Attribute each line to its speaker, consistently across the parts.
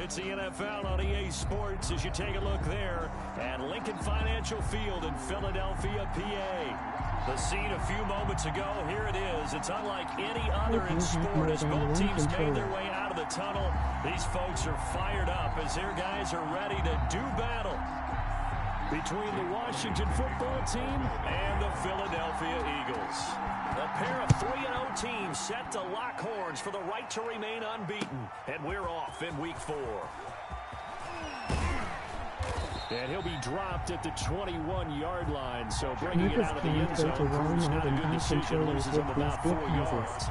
Speaker 1: It's the NFL on EA Sports as you take a look there at Lincoln Financial Field in Philadelphia, PA. The scene a few moments ago, here it is. It's unlike any other in sport as both teams made their way out of the tunnel. These folks are fired up as their guys are ready to do battle between the Washington football team and the Philadelphia Eagles. A pair of 3-0 teams set to lock horns for the right to remain unbeaten. And we're off in week 4. And he'll be dropped at the 21-yard line. So bringing it out of the end zone proves not a good decision. Loses him about 4 yards.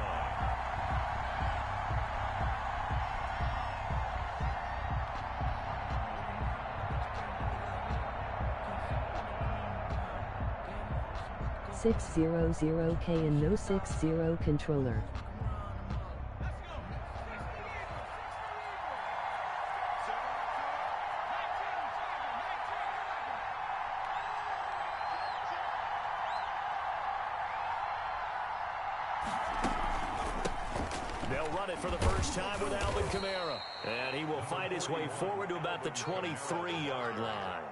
Speaker 2: 600K and no 60 controller.
Speaker 1: They'll run it for the first time with Alvin Kamara. And he will fight his way forward to about the 23-yard line.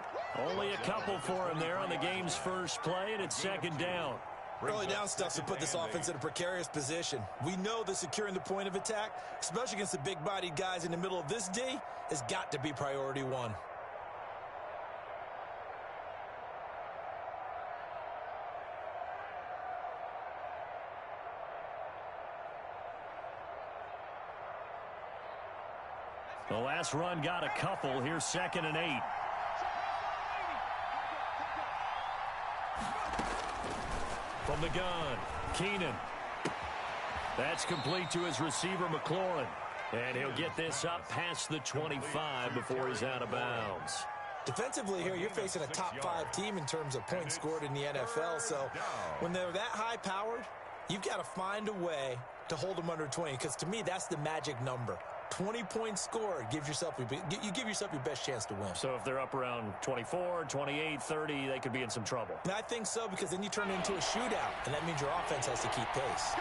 Speaker 1: Only a couple for him there on the game's first play, and it's second down.
Speaker 3: Early down stuff to put this offense in a precarious position. We know that securing the point of attack, especially against the big-bodied guys in the middle of this D, has got to be priority one.
Speaker 1: The last run got a couple. Here's 2nd and 8. From the gun, Keenan. That's complete to his receiver, McLaurin. And he'll get this up past the 25 before he's out of bounds.
Speaker 3: Defensively here, you're facing a top 5 team in terms of points scored in the NFL. So when they're that high-powered, you've got to find a way to hold them under 20. Because to me, that's the magic number. 20 points scored gives yourself you give yourself your best chance to win.
Speaker 1: So if they're up around 24, 28, 30, they could be in some trouble.
Speaker 3: And I think so, because then you turn it into a shootout, and that means your offense has to keep pace.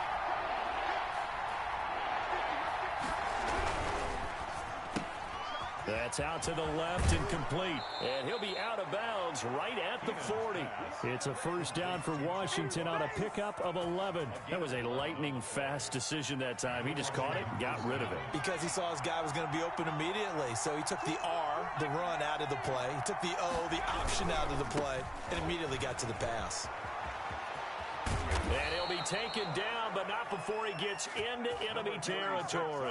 Speaker 1: That's out to the left and complete. And he'll be out of bounds right at the 40. It's a first down for Washington on a pickup of 11. That was a lightning-fast decision that time. He just caught it and got rid of it.
Speaker 3: Because he saw his guy was going to be open immediately. So he took the R, the run, out of the play. He took the O, the option, out of the play, and immediately got to the pass.
Speaker 1: And he'll be taken down, but not before he gets into enemy territory.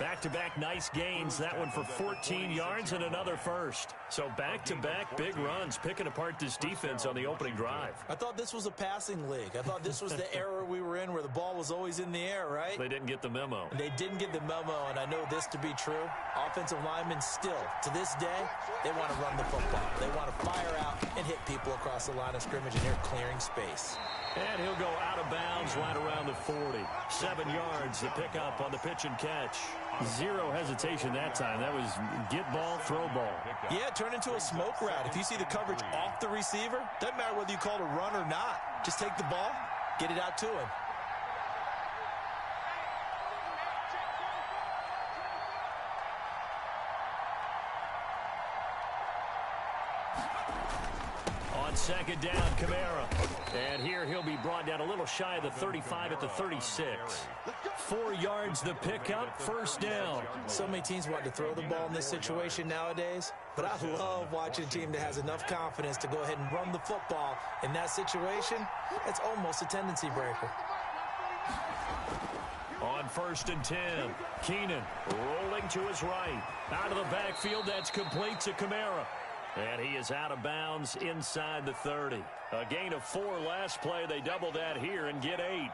Speaker 1: Back-to-back nice gains. That one for 14 yards and another first. So back-to-back big runs, picking apart this defense on the opening drive.
Speaker 3: I thought this was a passing league. I thought this was the era we were in where the ball was always in the air, right?
Speaker 1: They didn't get the memo.
Speaker 3: They didn't get the memo, and I know this to be true. Offensive linemen still, to this day, they want to run the football. They want to fire out and hit people across the line of scrimmage, and they're clearing space.
Speaker 1: And he'll go out of bounds right around the 40. 7 yards, the pickup on the pitch and catch. Zero hesitation that time. That was get ball, throw ball.
Speaker 3: Yeah, turn into a smoke route. If you see the coverage off the receiver, doesn't matter whether you call it a run or not. Just take the ball, get it out to him.
Speaker 1: On second down, Kamara. And here he'll be brought down a little shy of the 35 at the 36. 4 yards the pickup, first down.
Speaker 3: So many teams want to throw the ball in this situation nowadays, but I love watching a team that has enough confidence to go ahead and run the football. In that situation, it's almost a tendency breaker.
Speaker 1: On 1st and 10, Keenan rolling to his right. Out of the backfield, that's complete to Kamara. And he is out of bounds inside the 30. A gain of 4 last play. They double that here and get 8.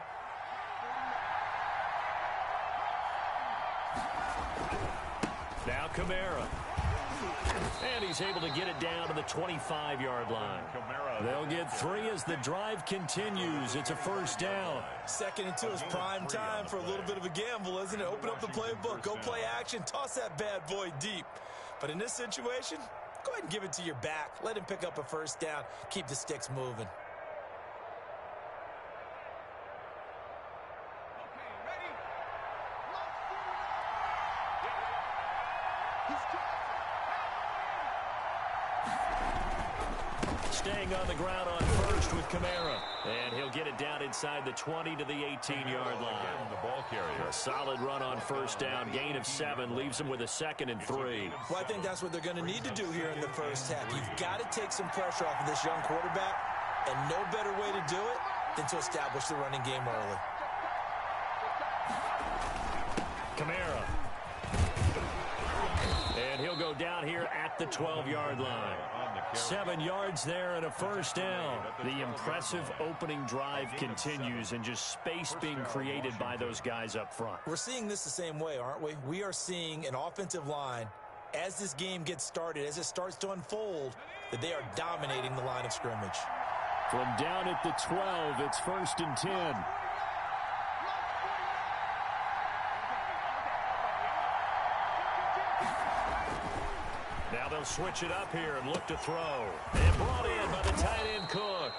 Speaker 1: Now Kamara. And he's able to get it down to the 25-yard line. They'll get 3 as the drive continues. It's a first down.
Speaker 3: 2nd and 2 is prime time for a little bit of a gamble, isn't it? Open up the playbook, go play action, toss that bad boy deep. But in this situation, go ahead and give it to your back. Let him pick up a first down. Keep the sticks moving.
Speaker 1: staying on the ground on first with Kamara. And he'll get it down inside the 20 to the 18-yard line.
Speaker 4: The ball carrier.
Speaker 1: A solid run on first down. Gain of 7 leaves them with a 2nd and 3.
Speaker 3: Well, I think that's what they're going to need to do here in the first half. You've got to take some pressure off of this young quarterback, and no better way to do it than to establish the running game early.
Speaker 1: Kamara. And he'll go down here at the 12-yard line. 7 yards there and a first down. The impressive opening drive continues, and just space being created by those guys up front.
Speaker 3: We're seeing this the same way, aren't we? We are seeing an offensive line, as this game gets started, as it starts to unfold, that they are dominating the line of scrimmage.
Speaker 1: From down at the 12, it's 1st and 10. Now they'll switch it up here and look to throw. And brought in by the tight end Cook.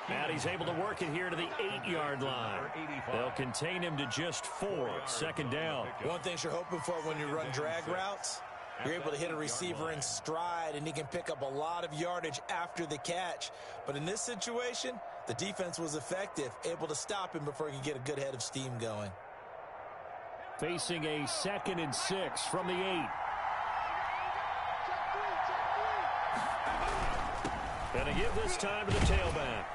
Speaker 1: And he's able to work it here to the 8-yard line. They'll contain him to just 4. 2nd down.
Speaker 3: One thing you're hoping for when you run drag routes, you're able to hit a receiver in stride, and he can pick up a lot of yardage after the catch. But in this situation, the defense was effective, able to stop him before he could get a good head of steam going.
Speaker 1: Facing a 2nd and 6 from the 8. And they give this time to the tailback.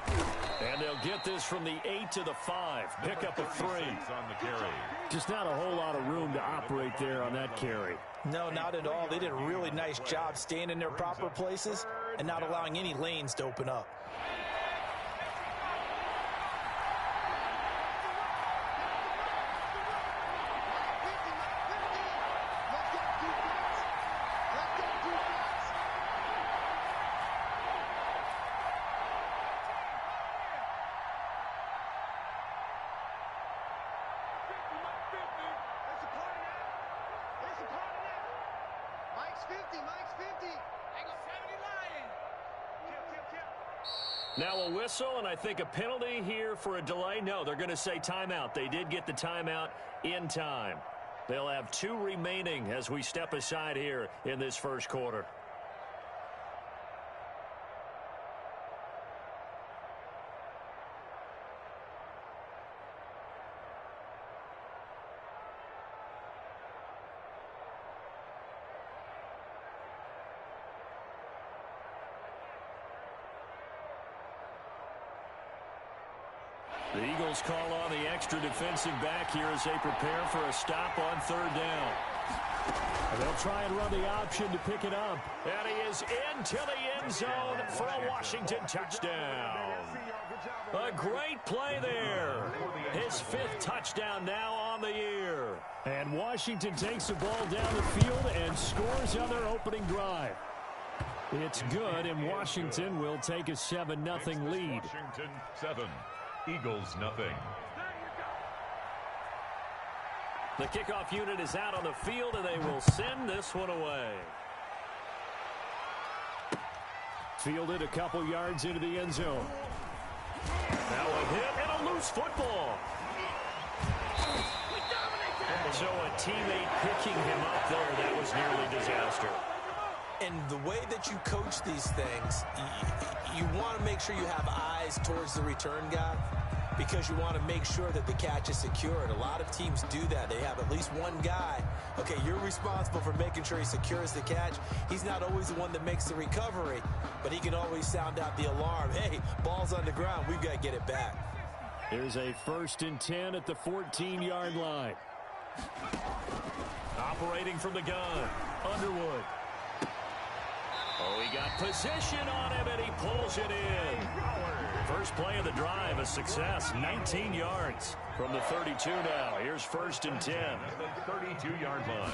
Speaker 1: And they'll get this from the 8 to the 5. Pick up a 3. Just not a whole lot of room to operate there on that carry.
Speaker 3: No, not at all. They did a really nice job staying in their proper places and not allowing any lanes to open up.
Speaker 1: Now a whistle, and I think a penalty here for a delay. No, they're going to say timeout. They did get the timeout in time. They'll have 2 remaining as we step aside here in this first quarter. The Eagles call on the extra defensive back here as they prepare for a stop on 3rd down. And they'll try and run the option to pick it up. And he is into the end zone for a Washington touchdown. A great play there. His 5th touchdown now on the year. And Washington takes the ball down the field and scores on their opening drive. It's good, and Washington will take a 7-0 lead.
Speaker 4: Washington 7. Eagles nothing.
Speaker 1: The kickoff unit is out on the field, and they will send this one away. Fielded a couple yards into the end zone. Now a hit and a loose football. So a teammate picking him up there, that was nearly disaster.
Speaker 3: And the way that you coach these things, you want to make sure you have eyes towards the return guy because you want to make sure that the catch is secured. A lot of teams do that. They have at least one guy. Okay, you're responsible for making sure he secures the catch. He's not always the one that makes the recovery, but he can always sound out the alarm. Hey, ball's on the ground. We've got to get it back.
Speaker 1: There's a 1st and 10 at the 14-yard line. Operating from the gun, Underwood. Oh, he got position on him, and he pulls it in. First play of the drive, a success, 19 yards from the 32 now. Here's 1st and 10.
Speaker 4: At the 32-yard line.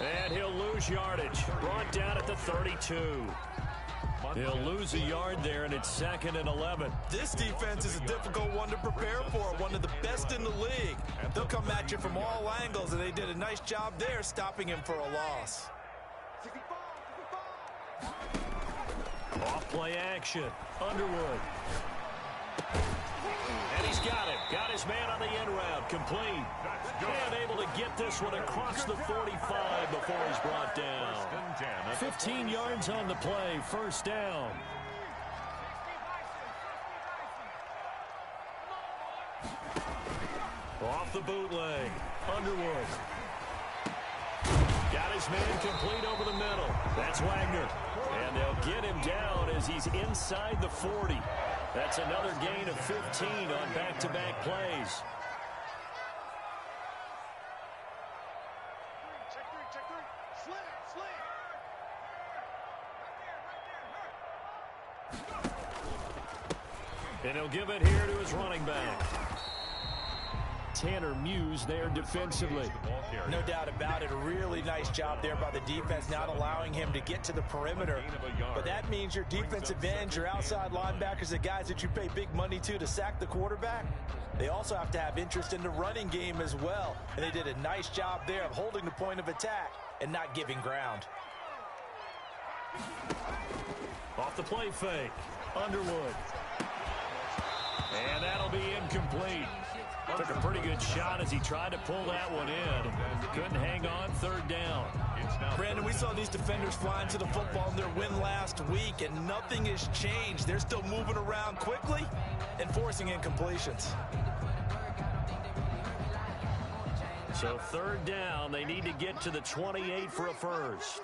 Speaker 1: And he'll lose yardage. Brought down at the 32. He'll lose a yard there, and it's 2nd and 11.
Speaker 3: This defense is a difficult one to prepare for, one of the best in the league. They'll come at you from all angles, and they did a nice job there stopping him for a loss.
Speaker 1: Off play action. Underwood. And he's got it. Got his man on the end route. Complete. And able to get this one across the 45 before he's brought down. 15 yards on the play, first down. Off the bootleg, Underwood. Got his man complete over the middle. That's Wagner. And they'll get him down as he's inside the 40. That's another gain of 15 on back-to-back plays. And he'll give it here to his running back. Tanner Muse there defensively.
Speaker 3: No doubt about it. A really nice job there by the defense, not allowing him to get to the perimeter. But that means your defensive ends, your outside linebackers, the guys that you pay big money to sack the quarterback, they also have to have interest in the running game as well. And they did a nice job there of holding the point of attack and not giving ground.
Speaker 1: Off the play fake, Underwood. And that'll be incomplete. Took a pretty good shot as he tried to pull that one in. Couldn't hang on, third down.
Speaker 3: Brandon, we saw these defenders flying to the football in their win last week, and nothing has changed. They're still moving around quickly and forcing incompletions.
Speaker 1: So third down, they need to get to the 28 for a first.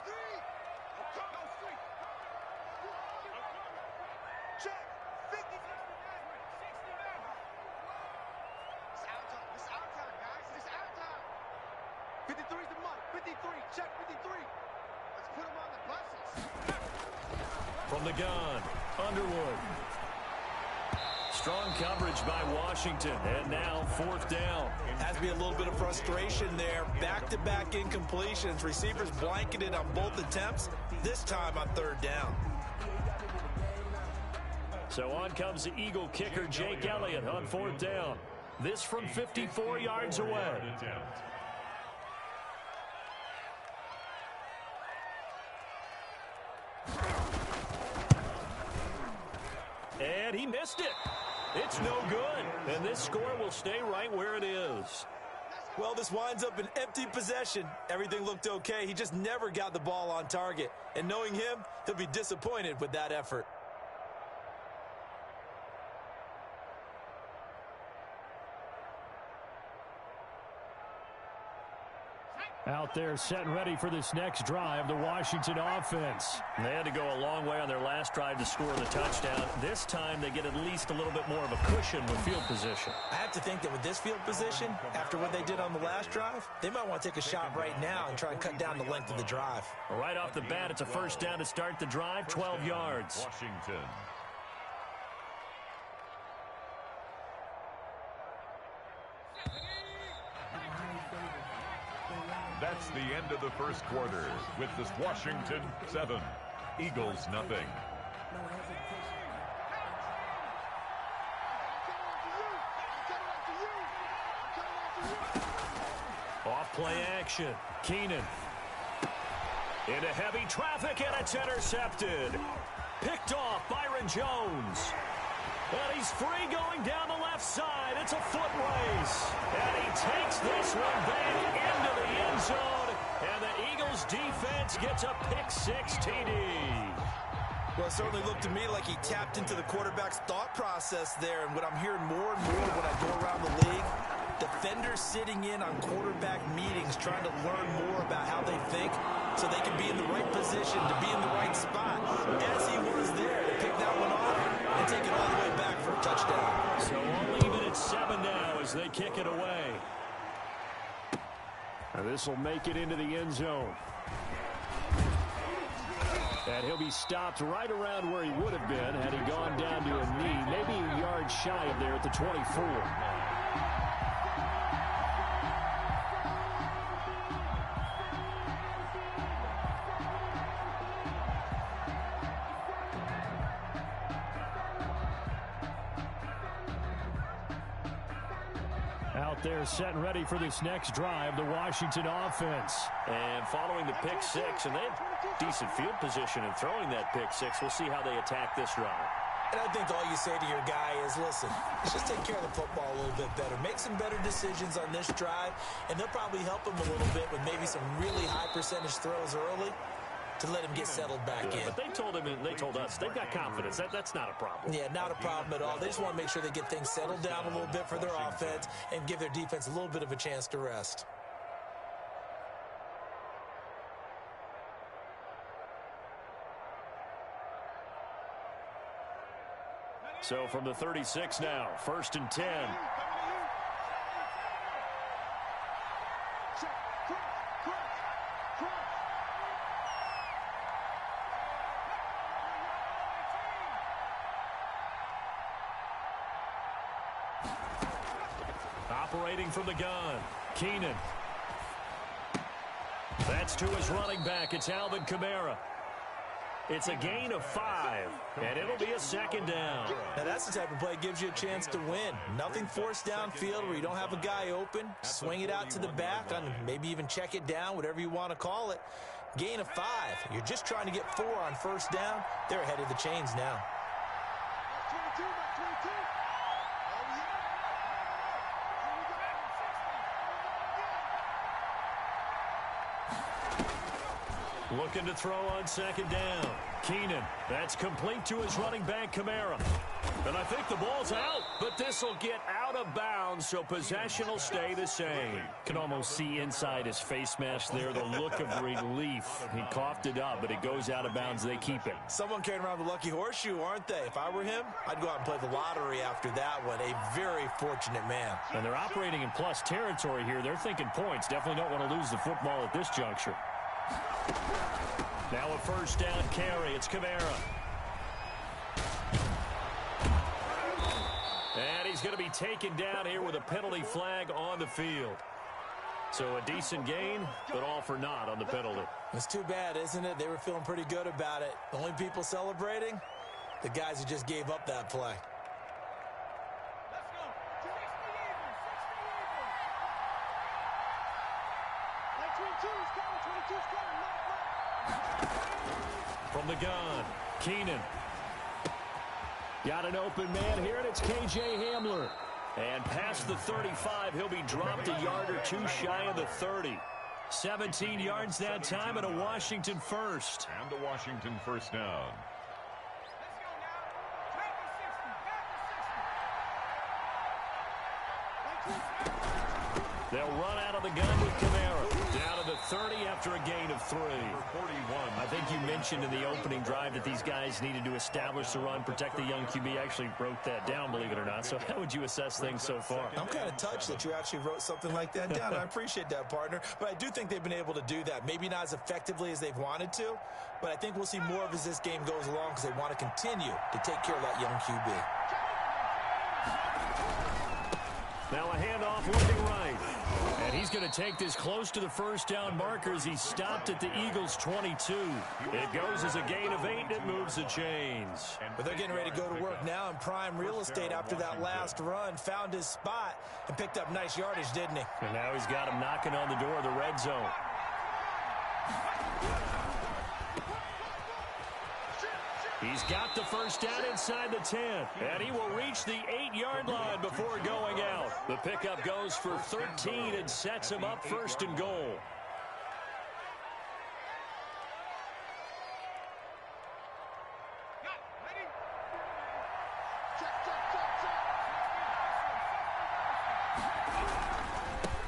Speaker 1: From the gun, Underwood. Strong coverage by Washington, and now fourth down.
Speaker 3: Has to be a little bit of frustration there. Back-to-back incompletions. Receivers blanketed on both attempts, this time on third down.
Speaker 1: So on comes the Eagle kicker, Jake Elliott, on fourth down. This from 54 yards away. And he missed it. It's no good. And this score will stay right where it is.
Speaker 3: Well, this winds up an empty possession. Everything looked okay. He just never got the ball on target. And knowing him, he'll be disappointed with that effort.
Speaker 1: Out there set and ready for this next drive, the Washington offense. They had to go a long way on their last drive to score the touchdown. This time they get at least a little bit more of a cushion with field position.
Speaker 3: I have to think that with this field position, after what they did on the last drive, they might want to take a shot right now and try and cut down the length of the drive.
Speaker 1: Right off the bat, it's a first down to start the drive, 12 yards.
Speaker 4: Washington. That's the end of the first quarter with this Washington 7, Eagles nothing.
Speaker 1: Off play action. Keenan. Into heavy traffic, and it's intercepted. Picked off Byron Jones. And he's free going down the left side. It's a foot race. And he takes this one back into the end zone. And the Eagles defense gets a pick-6 TD.
Speaker 3: Well, it certainly looked to me like he tapped into the quarterback's thought process there. And what I'm hearing more and more when I go around the league, defenders sitting in on quarterback meetings trying to learn more about how they think so they can be in the right position to be in the right spot. As he was there to pick that one off and take it all the way back for a touchdown.
Speaker 1: So only even at 7 now as they kick it away. And this will make it into the end zone. And he'll be stopped right around where he would have been had he gone down to a knee, maybe a yard shy of there at the 24. Out there set and ready for this next drive, the Washington offense. And following the pick-6, and they had decent field position in throwing that pick-6. We'll see how they attack this drive.
Speaker 3: And I think all you say to your guy is, listen, let's just take care of the football a little bit better. Make some better decisions on this drive, and they'll probably help him a little bit with maybe some really high percentage throws early. to let him get settled back in.
Speaker 1: But they told us they've got confidence. That's not a problem.
Speaker 3: Yeah, not a problem at all. They just want to make sure they get things settled down a little bit for their offense and give their defense a little bit of a chance to rest.
Speaker 1: So from the 36 now, 1st and 10. Operating from the gun, Keenan. That's to his running back. It's Alvin Kamara. It's a gain of 5, and it'll be a 2nd down.
Speaker 3: Now, that's the type of play that gives you a chance to win. Nothing forced downfield where you don't have a guy open. Swing it out to the back, and maybe even check it down, whatever you want to call it. Gain of 5. You're just trying to get 4 on 1st down. They're ahead of the chains now.
Speaker 1: Looking to throw on 2nd down. Keenan. That's complete to his running back, Kamara. And I think the ball's out, but this will get out of bounds, so possession will stay the same. Can almost see inside his face mask there the look of relief. He coughed it up, but it goes out of bounds. They keep it.
Speaker 3: Someone carrying around the lucky horseshoe, aren't they? If I were him, I'd go out and play the lottery after that one. A very fortunate man.
Speaker 1: And they're operating in plus territory here. They're thinking points. Definitely don't want to lose the football at this juncture. Now a 1st down carry. It's Kamara. And he's going to be taken down here with a penalty flag on the field. So a decent gain, but all for naught on the penalty.
Speaker 3: It's too bad, isn't it? They were feeling pretty good about it. The only people celebrating, the guys who just gave up that play.
Speaker 1: From the gun, Keenan. Got an open man here, and it's K.J. Hamler. And past the 35, he'll be dropped a yard or two shy of the 30. 17 yards that time, and a Washington first.
Speaker 4: And a Washington 1st down.
Speaker 1: They'll run out of the gun with Kamara. Down to the 30 after a gain of 3.
Speaker 4: 41.
Speaker 1: I think you mentioned in the opening drive that these guys needed to establish the run, protect the young QB. Actually wrote that down, believe it or not. So how would you assess things so far?
Speaker 3: I'm kind of touched that you actually wrote something like that down. I appreciate that, partner. But I do think they've been able to do that. Maybe not as effectively as they've wanted to, but I think we'll see more of as this game goes along because they want to continue to take care of that young QB.
Speaker 1: Now a handoff looking right. And he's going to take this close to the 1st down markers. He stopped at the Eagles' 22. It goes as a gain of 8, and it moves the chains.
Speaker 3: But they're getting ready to go to work now in prime real estate after that last run. Found his spot and picked up nice yardage, didn't he?
Speaker 1: And now he's got him knocking on the door of the red zone. He's got the 1st down inside the 10, and he will reach the 8-yard line before going out. The pickup goes for 13 and sets him up 1st and goal.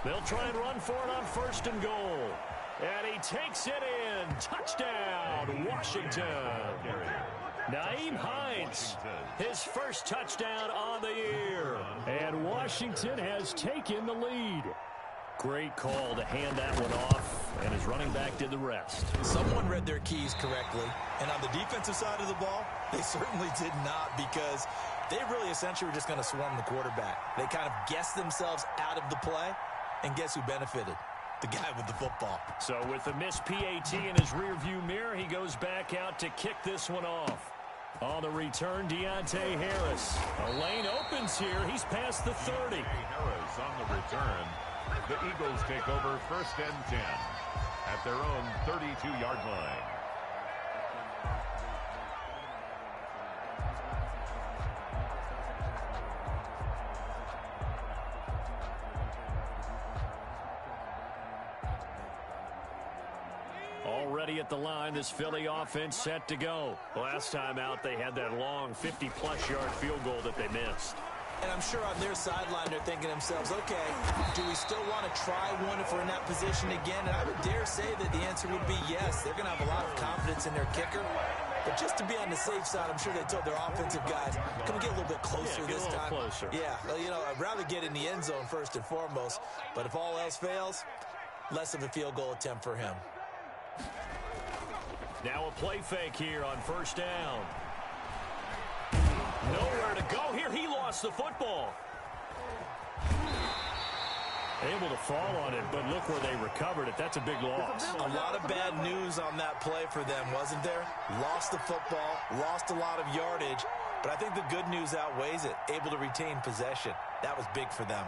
Speaker 1: They'll try and run for it on 1st and goal. And he takes it in. Touchdown, Washington. Naeem Hines, his first touchdown on the year. And Washington has taken the lead. Great call to hand that one off, and his running back did the rest.
Speaker 3: Someone read their keys correctly, and on the defensive side of the ball, they certainly did not, because they really essentially were just going to swarm the quarterback. They kind of guessed themselves out of the play, and guess who benefited? The guy with the football. So with the missed PAT in his rearview mirror, he goes back out to kick this one off. On the return, Deontay Harris. A lane opens here. He's past the 30.
Speaker 4: Harris on the return. The Eagles take over 1st and 10 at their own 32-yard line.
Speaker 1: All Already at the line, this Philly offense set to go. Last time out, they had that long 50-plus yard field goal that they missed.
Speaker 3: And I'm sure on their sideline, they're thinking to themselves, okay, do we still want to try one if we're in that position again? And I would dare say that the answer would be yes. They're going to have a lot of confidence in their kicker. But just to be on the safe side, I'm sure they told their offensive guys, can we get a little bit closer this time?
Speaker 1: Closer.
Speaker 3: Yeah, well, you know, I'd rather get in the end zone first and foremost. But if all else fails, less of a field goal attempt for him.
Speaker 1: Now a play fake here on first down. Nowhere to go here. He lost the football. Able to fall on it, but look where they recovered it. That's a big loss.
Speaker 3: A lot of bad news on that play for them, wasn't there? Lost the football, lost a lot of yardage, but I think the good news outweighs it. Able to retain possession. That was big for them.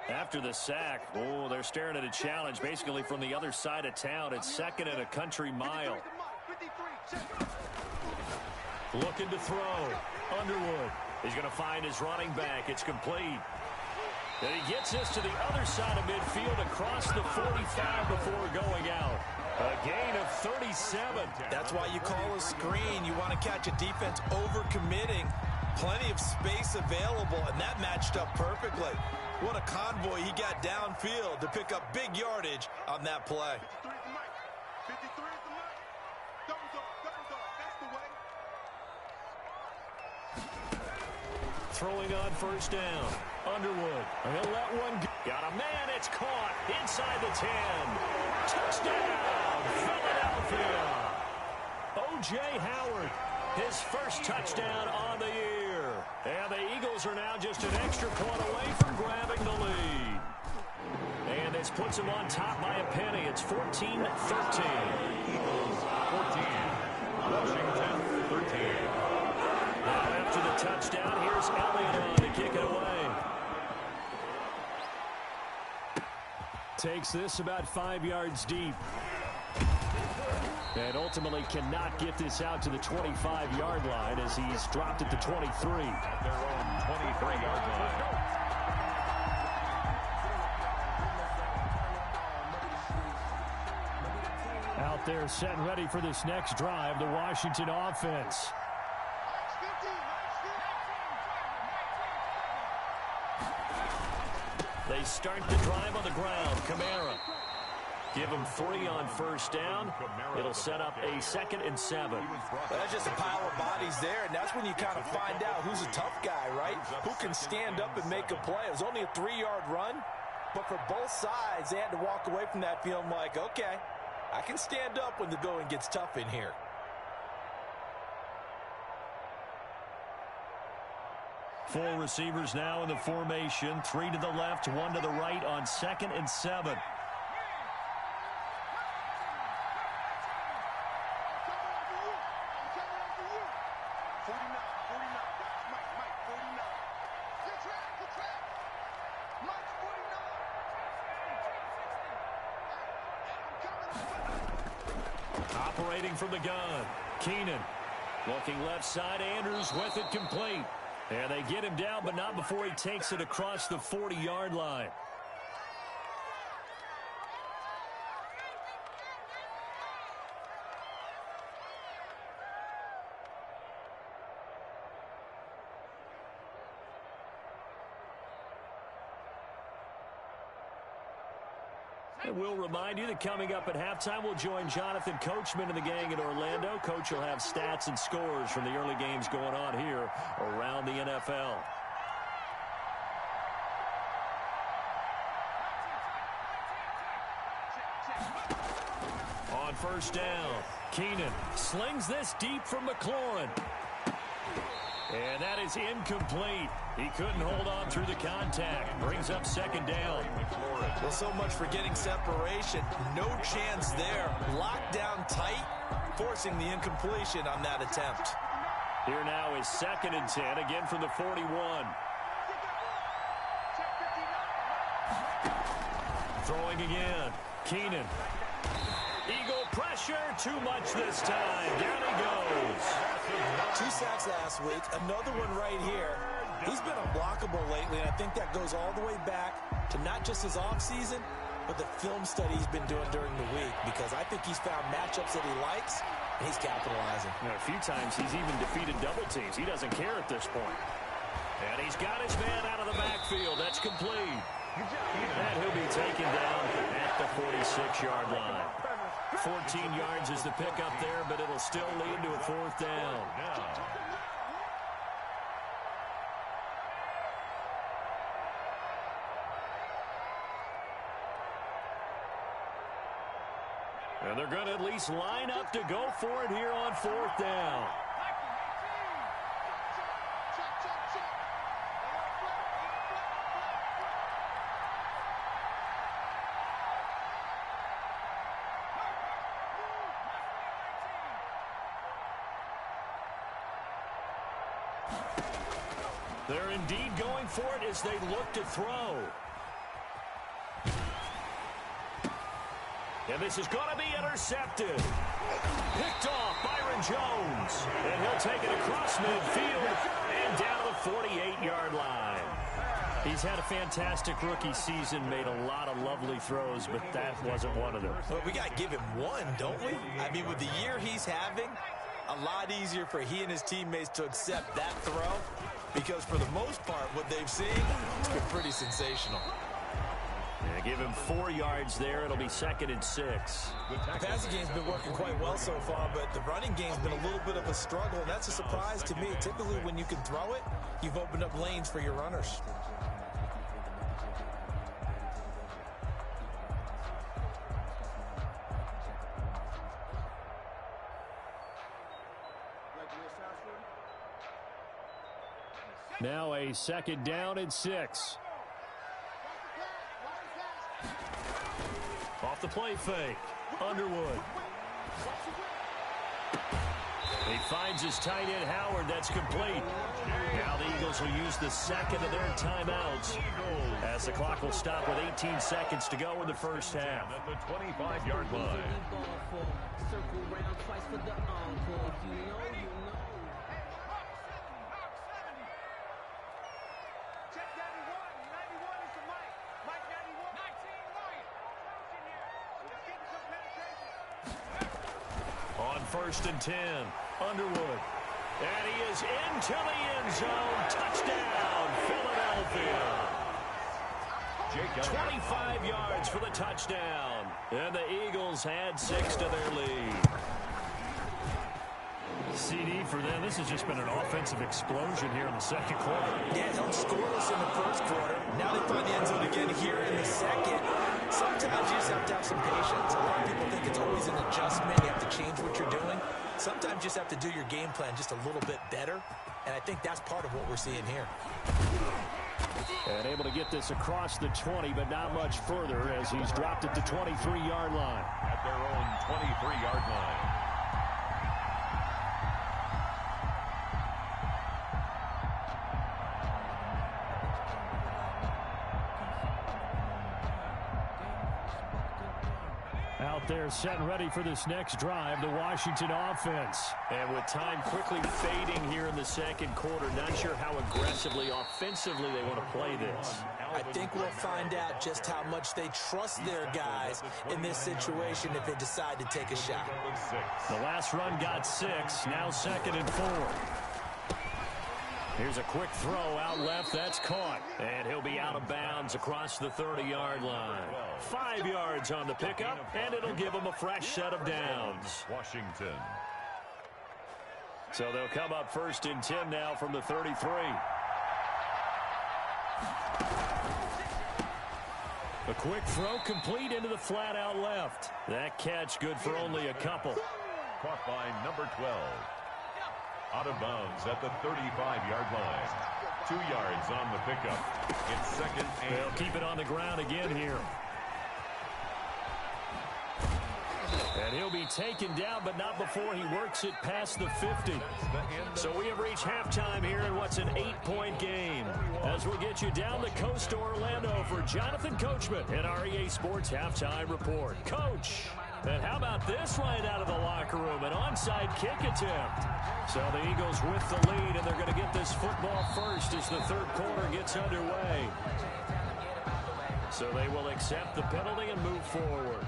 Speaker 1: After the sack, oh, they're staring at a challenge basically from the other side of town. It's second and a country mile. Looking to throw. Underwood. He's going to find his running back. It's complete. And he gets this to the other side of midfield across the 45 before going out. A gain of 37.
Speaker 3: That's why you call a screen. You want to catch a defense overcommitting. Plenty of space available, and that matched up perfectly. What a convoy he got downfield to pick up big yardage on that play.
Speaker 1: Throwing on first down. Underwood. He'll let one go. Got a man. It's caught inside the 10. Touchdown, Philadelphia. O.J. Howard, his first touchdown on the year. And the Eagles are now just an extra point away from grabbing the lead. And this puts them on top by a penny. It's 14-13.
Speaker 4: Eagles 14. Washington 13.
Speaker 1: Now after the touchdown, here's Elliott on to kick it away. Takes this about 5 yards deep. And ultimately cannot get this out to the 25-yard line as he's dropped at the 23.
Speaker 4: At their own 23-yard line.
Speaker 1: Out there set and ready for this next drive, the Washington offense. They start the drive on the ground. Kamara. Give him 3 on first down. It'll set up a 2nd and 7.
Speaker 3: That's just a pile of bodies there, and that's when you kind of find out who's a tough guy, right? Who can stand up and make a play. It was only a 3-yard run, but for both sides, they had to walk away from that feeling like, okay, I can stand up when the going gets tough in here.
Speaker 1: Four receivers now in the formation. 3 to the left, 1 to the right on 2nd and 7. Operating from the gun. Keenan. Looking left side. Andrews with it complete. And they get him down, but not before he takes it across the 40-yard line. And we'll remind you that coming up at halftime, we'll join Jonathan Coachman and the gang in Orlando. Coach will have stats and scores from the early games going on here around the NFL. On first down, Keenan slings this deep from McLaurin. And that is incomplete. He couldn't hold on through the contact. Brings up 2nd down.
Speaker 3: Well, so much for getting separation. No chance there. Locked down tight, forcing the incompletion on that attempt.
Speaker 1: Here now is 2nd and 10, again from the 41. Throwing again. Keenan. Eagle pressure. pressure, too much this time. Down he goes.
Speaker 3: 2 sacks last week, another one right here. He's been unblockable lately, and I think that goes all the way back to not just his offseason, but the film study he's been doing during the week, because I think he's found matchups that he likes, and he's capitalizing.
Speaker 1: A few times he's even defeated double teams. He doesn't care at this point. And he's got his man out of the backfield. That's complete. And he'll be taken down at the 46-yard line. 14 yards is the pickup there, but it'll still lead to a 4th down. And they're going to at least line up to go for it here on 4th down. They're indeed going for it as they look to throw. And this is going to be intercepted. Picked off Byron Jones. And he'll take it across midfield and down the 48-yard line. He's had a fantastic rookie season, made a lot of lovely throws, but that wasn't one of them.
Speaker 3: Well, we got to give him one, don't we? I mean, with the year he's having, a lot easier for he and his teammates to accept that throw, because for the most part, what they've seen, it's been pretty sensational.
Speaker 1: Yeah, give him 4 yards there. It'll be 2nd and 6.
Speaker 3: The passing game's been working quite well so far, but the running game's been a little bit of a struggle, and that's a surprise to me. Typically, when you can throw it, you've opened up lanes for your runners.
Speaker 1: Now a 2nd down and 6. Off the play fake. Underwood. He finds his tight end Howard. That's complete. Now the Eagles will use the 2nd of their timeouts as the clock will stop with 18 seconds to go in the first half.
Speaker 4: At the 25-yard line.
Speaker 1: On 1st and 10, Underwood. And he is into the end zone. Touchdown, Philadelphia. 25 yards for the touchdown. And the Eagles had 6 to their lead. CD for them. This has just been an offensive explosion here in the 2nd quarter.
Speaker 3: Yeah, held scoreless in the 1st quarter. Now they find the end zone again here in the 2nd. Sometimes you just have to have some patience. A lot of people think it's always an adjustment. You have to change what you're doing. Sometimes you just have to do your game plan just a little bit better. And I think that's part of what we're seeing here.
Speaker 1: And able to get this across the 20, but not much further as he's dropped at the 23-yard line.
Speaker 4: At their own 23-yard line.
Speaker 1: Out there set and ready for this next drive, the Washington offense. And with time quickly fading here in the 2nd quarter, not sure how aggressively, offensively they want to play this.
Speaker 3: I think we'll find out just how much they trust their guys in this situation if they decide to take a shot.
Speaker 1: The last run got 6, now 2nd and 4. Here's a quick throw out left. That's caught. And he'll be out of bounds across the 30-yard line. 5 yards on the pickup, and it'll give him a fresh set of downs.
Speaker 4: Washington.
Speaker 1: So they'll come up 1st and 10 now from the 33. A quick throw complete into the flat out left. That catch good for only a couple.
Speaker 4: Caught by number 12. Out of bounds at the 35-yard line. 2 yards on the pickup. It's 2nd and...
Speaker 1: They'll keep it on the ground again here. And he'll be taken down, but not before he works it past the 50. So we have reached halftime here in what's an 8-point game. As we'll get you down the coast to Orlando for Jonathan Coachman and our EA Sports Halftime Report. Coach. And how about this right out of the locker room? An onside kick attempt. So the Eagles with the lead, and they're going to get this football first as the third quarter gets underway. So they will accept the penalty and move forward.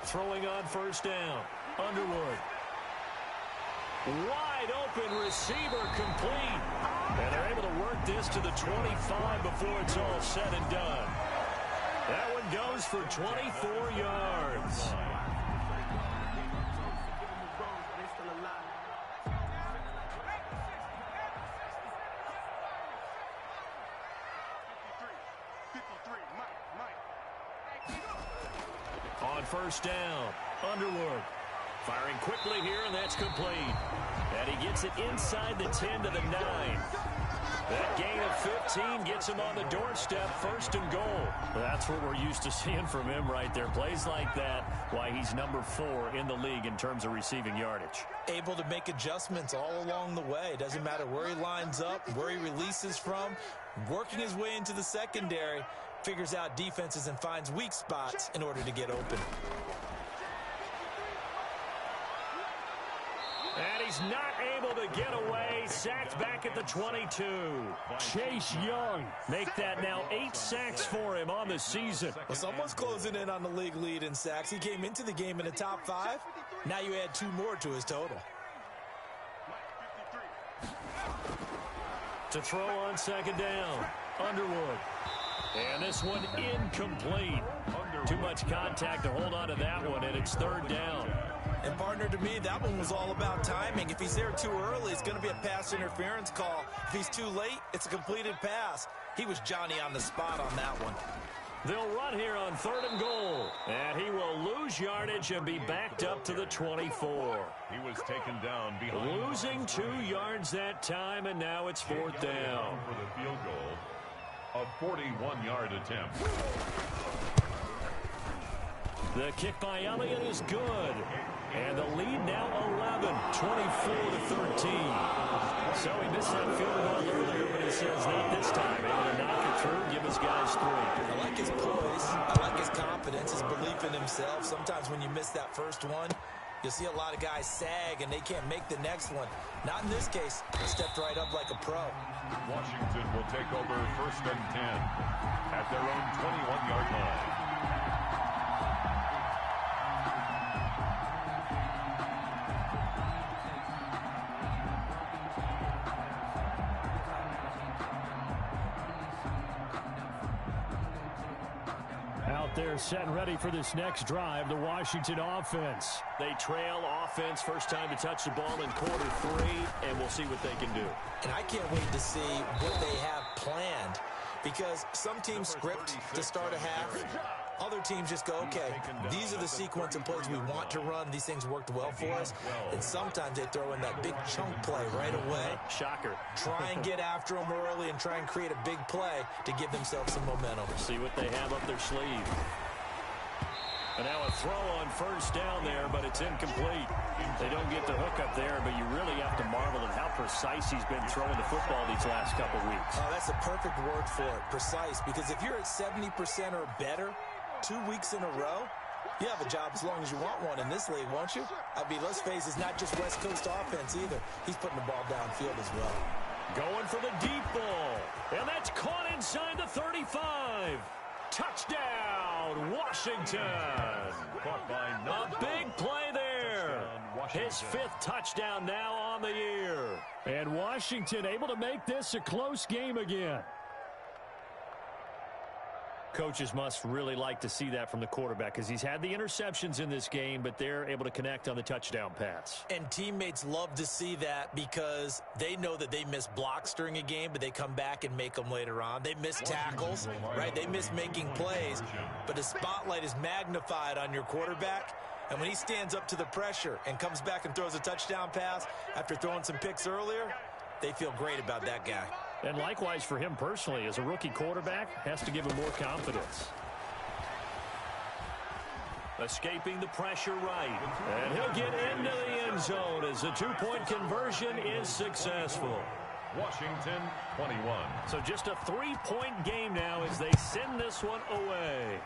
Speaker 1: Throwing on first down. Underwood. Wide open receiver complete. And they're able to work this to the 25 before it's all said and done. That one goes for 24 yards. On first down, Underwood firing quickly here, and that's complete. And he gets it inside the 10 to the 9. That gain of 15 gets him on the doorstep, first and goal. That's what we're used to seeing from him right there. Plays like that, why he's number 4 in the league in terms of receiving yardage.
Speaker 3: Able to make adjustments all along the way. Doesn't matter where he lines up, where he releases from. Working his way into the secondary. Figures out defenses and finds weak spots in order to get open.
Speaker 1: And he's not able to get away. Sacked back at the 22. Chase Young. Make that now 8 sacks for him on the season.
Speaker 3: Well, someone's closing in on the league lead in sacks. He came into the game in the top 5. Now you add 2 more to his total.
Speaker 1: To throw on second down. Underwood. And this one incomplete. Too much contact to hold on to that one, and it's third down.
Speaker 3: And partner, to me, that one was all about timing. If he's there too early, it's going to be a pass interference call. If he's too late, it's a completed pass. He was Johnny on the spot on that one.
Speaker 1: They'll run here on third and goal. And he will lose yardage and be backed up to the 24.
Speaker 4: He was taken down behind.
Speaker 1: Losing 2 yards that time, and now it's fourth down.
Speaker 4: For the field goal. A 41-yard attempt.
Speaker 1: The kick by Elliott is good. And the lead now 11, 24-13. So he missed that field goal earlier, but he says not this time. Able to knock it through, give his guys 3.
Speaker 3: I like his poise. I like his confidence, his belief in himself. Sometimes when you miss that first one, you'll see a lot of guys sag and they can't make the next one. Not in this case. He stepped right up like a pro.
Speaker 4: Washington will take over first and 10 at their own 21-yard line.
Speaker 1: Out there set and ready for this next drive, the Washington offense. They trail offense, first time to touch the ball in quarter 3, and we'll see what they can do.
Speaker 3: And I can't wait to see what they have planned, because some teams script to start a half. Other teams just go, okay, these are the sequence of plays we want to run. These things worked well for us. And sometimes they throw in that big chunk play right away.
Speaker 1: Shocker.
Speaker 3: Try and get after them early and try and create a big play to give themselves some momentum.
Speaker 1: See what they have up their sleeve. And now a throw on first down there, but it's incomplete. They don't get the hook up there, but you really have to marvel at how precise he's been throwing the football these last couple weeks.
Speaker 3: Oh, that's a perfect word for it, precise, because if you're at 70% or better 2 weeks in a row, you have a job as long as you want one in this league, won't you? I mean, let's face it, it's not just West Coast offense either. He's putting the ball downfield as well.
Speaker 1: Going for the deep ball. And that's caught inside the 35. Touchdown, Washington. A big play there. His 5th touchdown now on the year. And Washington able to make this a close game again. Coaches must really like to see that from the quarterback, because he's had the interceptions in this game, but they're able to connect on the touchdown pass.
Speaker 3: And teammates love to see that, because they know that they miss blocks during a game, but they come back and make them later on. They miss tackles, right? They miss making plays, but the spotlight is magnified on your quarterback, And when he stands up to the pressure and comes back and throws a touchdown pass after throwing some picks earlier, they feel great about that guy.
Speaker 1: And likewise for him personally, as a rookie quarterback, has to give him more confidence. Escaping the pressure right. And he'll get into the end zone as the two-point conversion is successful.
Speaker 4: Washington 21.
Speaker 1: So just a 3-point game now as they send this one away.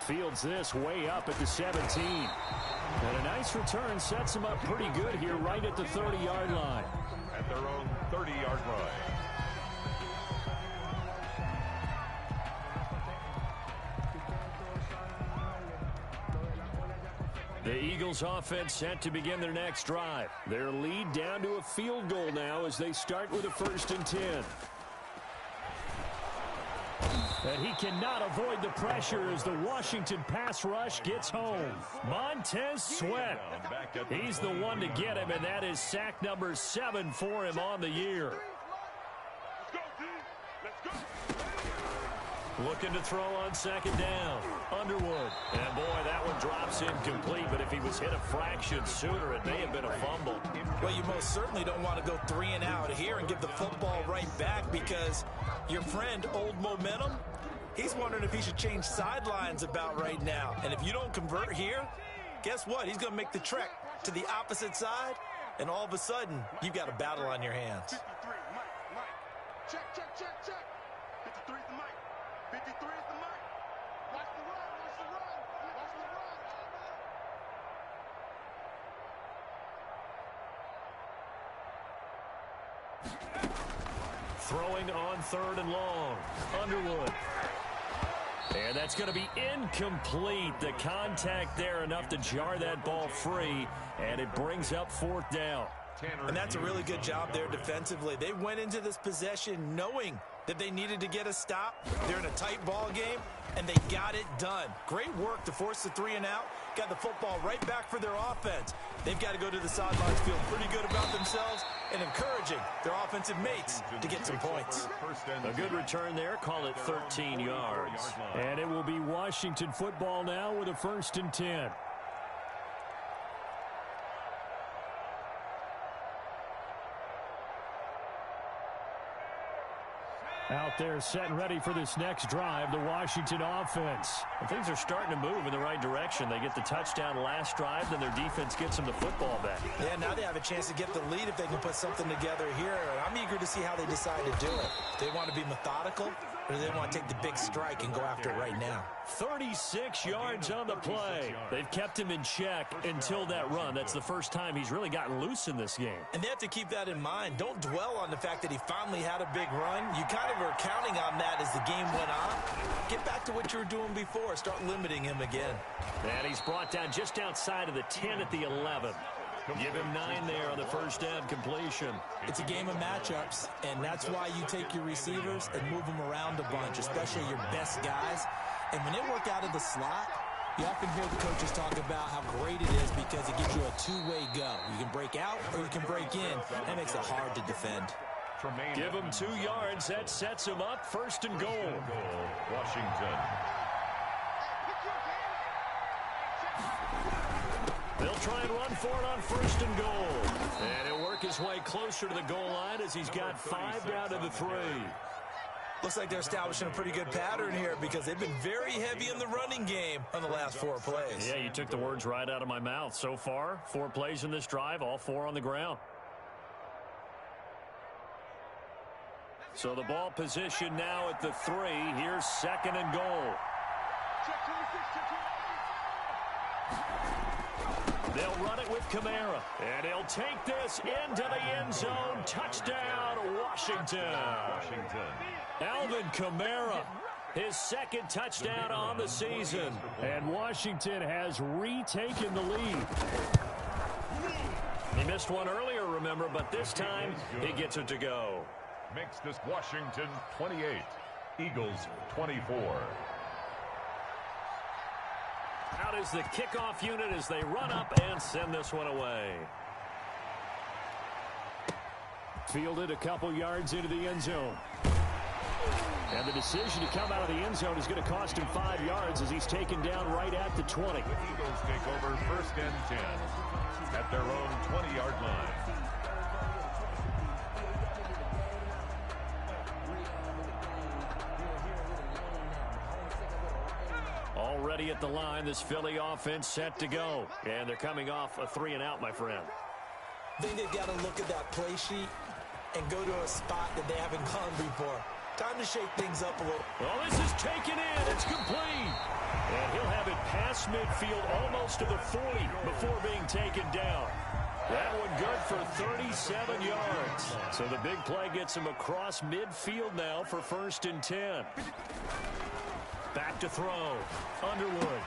Speaker 1: Fields this way up at the 17. And a nice return sets him up pretty good here right at the 30-yard line.
Speaker 4: At their own 30-yard line.
Speaker 1: The Eagles offense set to begin their next drive. Their lead down to a field goal now as they start with a 1st and 10. And he cannot avoid the pressure as the Washington pass rush gets home. Montez Sweat. He's the one to get him, and that is sack number 7 for him on the year. Looking to throw on 2nd down. Underwood. And boy, that one drops incomplete, but if he was hit a fraction sooner, it may have been a fumble.
Speaker 3: Well, you most certainly don't want to go 3 and out here and give the football right back because your friend, Old Momentum, he's wondering if he should change sidelines about right now. And if you don't convert here, guess what? He's going to make the trek to the opposite side, and all of a sudden, you've got a battle on your hands.
Speaker 5: 53, Mike. Check. 53 is the Mike. 53 is the Mike. Watch the run.
Speaker 1: Throwing on 3rd and long. Underwood. And that's going to be incomplete. The contact there enough to jar that ball free, and it brings up 4th down.
Speaker 3: And that's a really good job there defensively. They went into this possession knowing that they needed to get a stop. They're in a tight ball game, and they got it done. Great work to force the 3 and out. Got the football right back for their offense. They've got to go to the sidelines, feel pretty good about themselves, and encouraging their offensive mates to get some points.
Speaker 1: A good return there. Call it 13 yards. And it will be Washington football now with a 1st and 10. Out there set and ready for this next drive, the Washington offense. And things are starting to move in the right direction. They get the touchdown last drive, then their defense gets them the football back.
Speaker 3: Yeah, now they have a chance to get the lead if they can put something together here. I'm eager to see how they decide to do it. Do they want to be methodical, or do they want to take the big strike and go after it right now?
Speaker 1: 36 yards on the play. They've kept him in check until that run. That's the first time he's really gotten loose in this game.
Speaker 3: And they have to keep that in mind. Don't dwell on the fact that he finally had a big run. You kind of are counting on that as the game went on. Get back to what you were doing before. Start limiting him again.
Speaker 1: And he's brought down just outside of the 10 at the 11. Give him 9 there on the first down completion.
Speaker 3: It's a game of matchups, and that's why you take your receivers and move them around a bunch, especially your best guys. And when they work out of the slot, you often hear the coaches talk about how great it is because it gives you a two-way go. You can break out or you can break in. That makes it hard to defend.
Speaker 1: Give him 2 yards. That sets him up 1st and goal.
Speaker 4: Washington.
Speaker 1: They'll try and run for it on 1st and goal. And he'll work his way closer to the goal line as he's got 5 down to the 3.
Speaker 3: Looks like they're establishing a pretty good pattern here because they've been very heavy in the running game on the last 4 plays.
Speaker 1: Yeah, you took the words right out of my mouth. So far, 4 plays in this drive, all 4 on the ground. So the ball position now at the 3. Here's 2nd and goal. They'll run it with Kamara. And he'll take this into the end zone. Touchdown, Washington. Alvin Kamara, his 2nd touchdown on the season. And Washington has retaken the lead. He missed one earlier, remember, but this time he gets it to go.
Speaker 4: Makes this Washington 28, Eagles 24.
Speaker 1: Out is the kickoff unit as they run up and send this one away. Fielded a couple yards into the end zone. And the decision to come out of the end zone is going to cost him 5 yards as he's taken down right at the 20.
Speaker 4: The Eagles take over 1st and 10 at their own 20-yard line.
Speaker 1: Already at the line, this Philly offense set to go. And they're coming off a 3-and-out, my friend.
Speaker 3: I think they've got to look at that play sheet and go to a spot that they haven't gone before. Time to shake things up a little.
Speaker 1: Well, this is taken in. It's complete. And he'll have it past midfield almost to the 40 before being taken down. That one good for 37 yards. So the big play gets him across midfield now for 1st and 10. Back to throw. Underwood.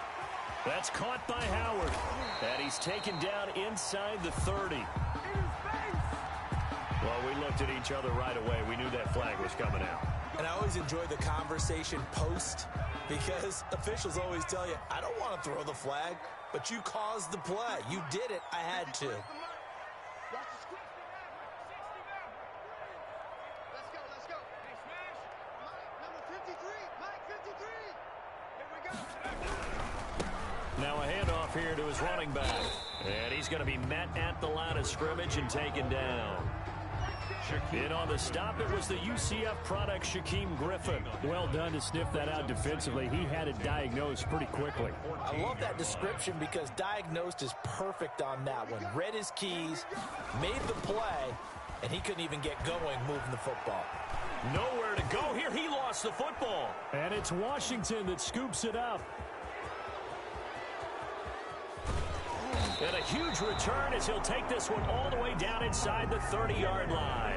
Speaker 1: That's caught by Howard. And he's taken down inside the 30. Well, we looked at each other right away. We knew that flag was coming out.
Speaker 3: And I always enjoy the conversation post because officials always tell you, I don't want to throw the flag, but you caused the play. You did it. I had to.
Speaker 5: Let's go. Hey, smash. Number 53. Mike 53. Here we go.
Speaker 1: Now a handoff here to his running back. And he's going to be met at the line of scrimmage and taken down. In on the stop, it was the UCF product, Shaquem Griffin. Well done to sniff that out defensively. He had it diagnosed pretty quickly.
Speaker 3: I love that description because diagnosed is perfect on that one. Read his keys, made the play, and he couldn't even get going moving the football.
Speaker 1: Nowhere to go here. He lost the football. And it's Washington that scoops it up. And a huge return as he'll take this one all the way down inside the 30-yard line.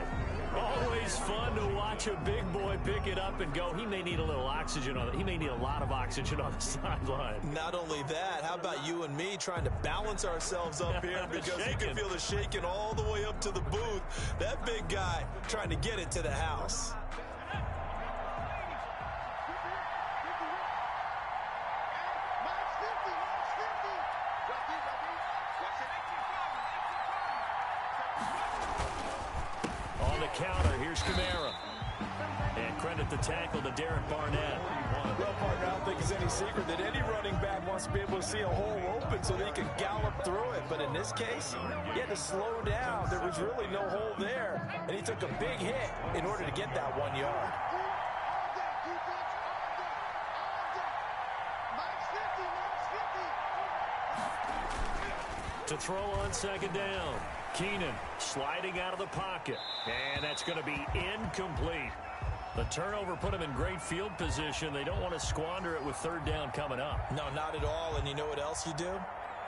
Speaker 1: Always fun to watch a big boy pick it up and go. He may need a little oxygen on it. He may need a lot of oxygen on the sideline.
Speaker 3: Not only that, how about you and me trying to balance ourselves up here because you can feel the shaking all the way up to the booth. That big guy trying to get it to the house.
Speaker 1: Counter, here's Kamara. And credit the tackle to Derek Barnett.
Speaker 3: Well, partner, I don't think it's any secret that any running back wants to be able to see a hole open so they can gallop through it. But in this case, he had to slow down. There was really no hole there. And he took a big hit in order to get that 1 yard.
Speaker 1: To throw on 2nd down. Keenan sliding out of the pocket. And that's going to be incomplete. The turnover put him in great field position. They don't want to squander it with 3rd down coming up.
Speaker 3: No, not at all. And you know what else you do?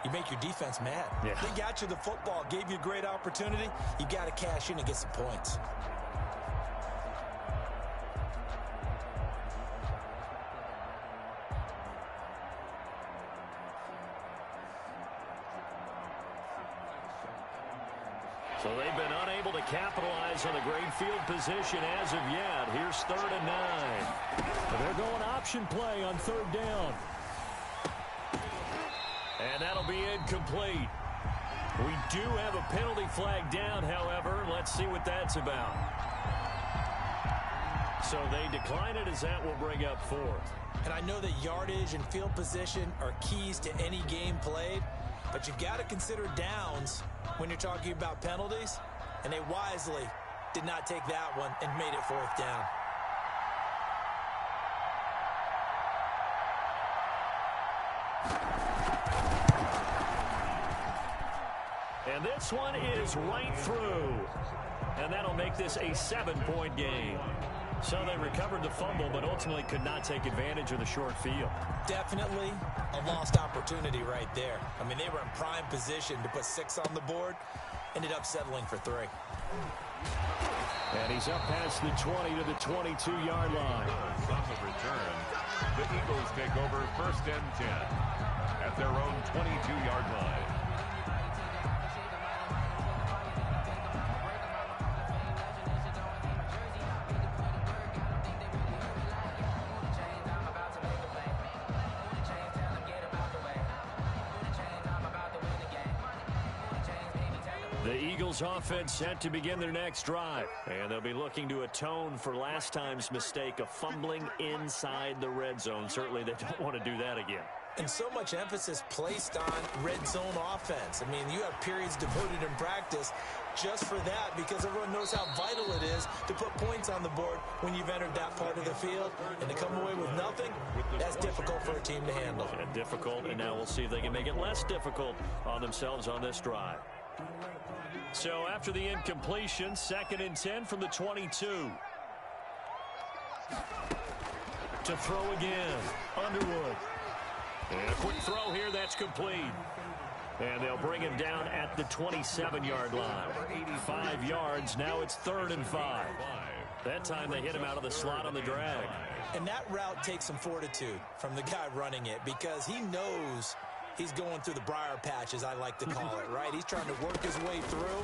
Speaker 3: You make your defense mad.
Speaker 1: Yeah.
Speaker 3: They got you the football, gave you a great opportunity. You got to cash in and get some points.
Speaker 1: So they've been unable to capitalize on the great field position as of yet. Here's 3rd and 9. They're going option play on 3rd down. And that'll be incomplete. We do have a penalty flag down, however. Let's see what that's about. So they decline it as that will bring up 4th.
Speaker 3: And I know that yardage and field position are keys to any game played, but you've got to consider downs when you're talking about penalties, and they wisely did not take that one and made it 4th down.
Speaker 1: And this one is right through. And that'll make this a 7-point game. So they recovered the fumble, but ultimately could not take advantage of the short field.
Speaker 3: Definitely a lost opportunity right there. I mean, they were in prime position to put 6 on the board. Ended up settling for 3.
Speaker 1: And he's up past the 20 to the 22-yard line.
Speaker 4: On the return, the Eagles take over 1st and 10 at their own 22-yard line.
Speaker 1: The Eagles offense set to begin their next drive. And they'll be looking to atone for last time's mistake of fumbling inside the red zone. Certainly they don't want to do that again.
Speaker 3: And so much emphasis placed on red zone offense. I mean, you have periods devoted in practice just for that because everyone knows how vital it is to put points on the board when you've entered that part of the field. And to come away with nothing, that's difficult for a team to handle.
Speaker 1: And difficult, and now we'll see if they can make it less difficult on themselves on this drive. So after the incompletion, 2nd and 10 from the 22. To throw again, Underwood. And a quick throw here, that's complete. And they'll bring him down at the 27-yard line. 5 yards, now it's 3rd and 5. That time they hit him out of the slot on the drag.
Speaker 3: And that route takes some fortitude from the guy running it because he knows he's going through the briar patch, as I like to call it, right? He's trying to work his way through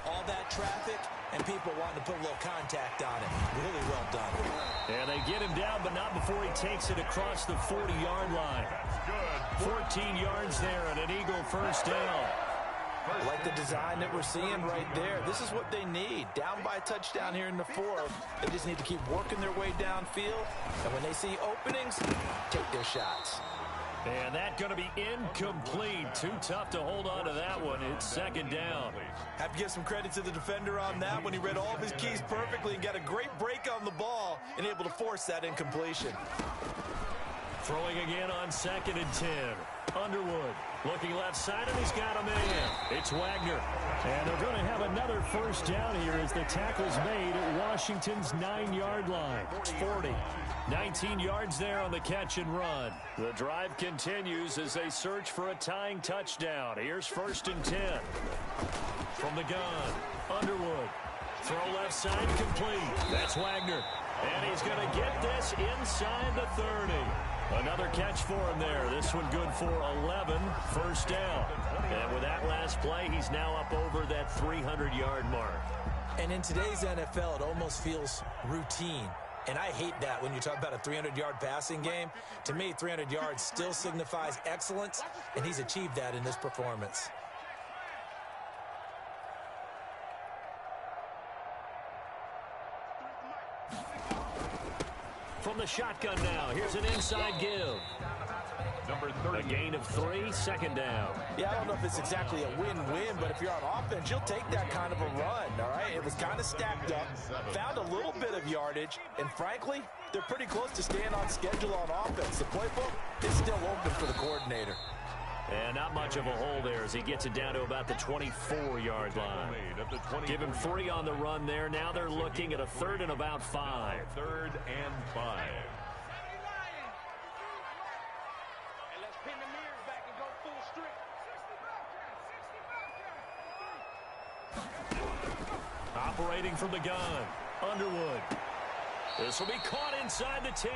Speaker 3: all that traffic and people wanting to put a little contact on it. Really well done.
Speaker 1: And they get him down, but not before he takes it across the 40-yard line. 14 yards there and an Eagle first down.
Speaker 3: I like the design that we're seeing right there. This is what they need. Down by a touchdown here in the 4th. They just need to keep working their way downfield. And when they see openings, take their shots.
Speaker 1: And that's going to be incomplete. Too tough to hold on to that one. It's 2nd down.
Speaker 3: Have to give some credit to the defender on that when he read all of his keys perfectly and got a great break on the ball and able to force that incompletion.
Speaker 1: Throwing again on 2nd and 10. Underwood looking left side, and he's got a man. It's Wagner. And they're going to have another first down here as the tackle's made at Washington's 9-yard line. It's 40. 19 yards there on the catch and run. The drive continues as they search for a tying touchdown. Here's 1st and 10. From the gun, Underwood. Throw left side, complete. That's Wagner. And he's going to get this inside the 30. Another catch for him there. This one good for 11. First down. And with that last play, he's now up over that 300-yard mark.
Speaker 3: And in today's NFL, it almost feels routine. And I hate that when you talk about a 300-yard passing game. To me, 300 yards still signifies excellence, and he's achieved that in this performance.
Speaker 1: From the shotgun now, here's an inside give.
Speaker 4: Number 30.
Speaker 1: A gain of 3, 2nd down.
Speaker 3: Yeah, I don't know if it's exactly a win-win, but if you're on offense, you'll take that kind of a run, all right? It was kind of stacked up, found a little bit of yardage, and frankly, they're pretty close to staying on schedule on offense. The playbook is still open for the coordinator.
Speaker 1: And not much of a hole there as he gets it down to about the 24-yard line. Give him 3 on the run there. Now they're looking at a 3rd and about 5.
Speaker 4: 3rd and 5.
Speaker 1: Operating from the gun, Underwood. This will be caught inside the 10.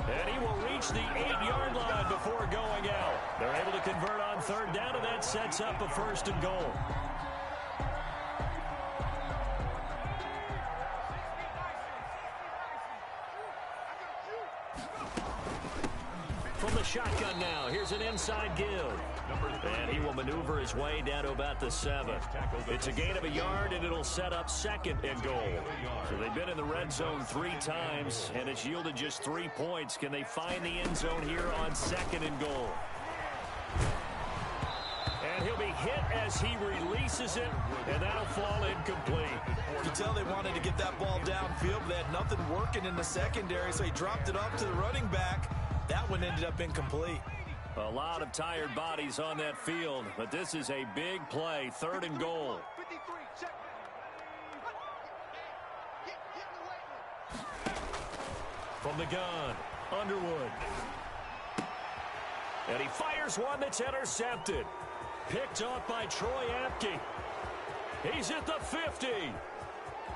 Speaker 1: And he will reach the 8-yard line before going out. They're able to convert on 3rd down, and that sets up a 1st and goal. From the shotgun now, here's an inside give. And he will maneuver his way down to about the 7. It's a gain of a yard, and it'll set up 2nd and goal. So they've been in the red zone 3 times, and it's yielded just 3 points. Can they find the end zone here on 2nd and goal? And he'll be hit as he releases it, and that'll fall incomplete.
Speaker 3: You can tell they wanted to get that ball downfield, but they had nothing working in the secondary, so he dropped it off to the running back. That one ended up incomplete.
Speaker 1: A lot of tired bodies on that field, but this is a big play. 3rd and goal. From the gun, Underwood. And he fires one that's intercepted. Picked off by Troy Apke. He's at the 50,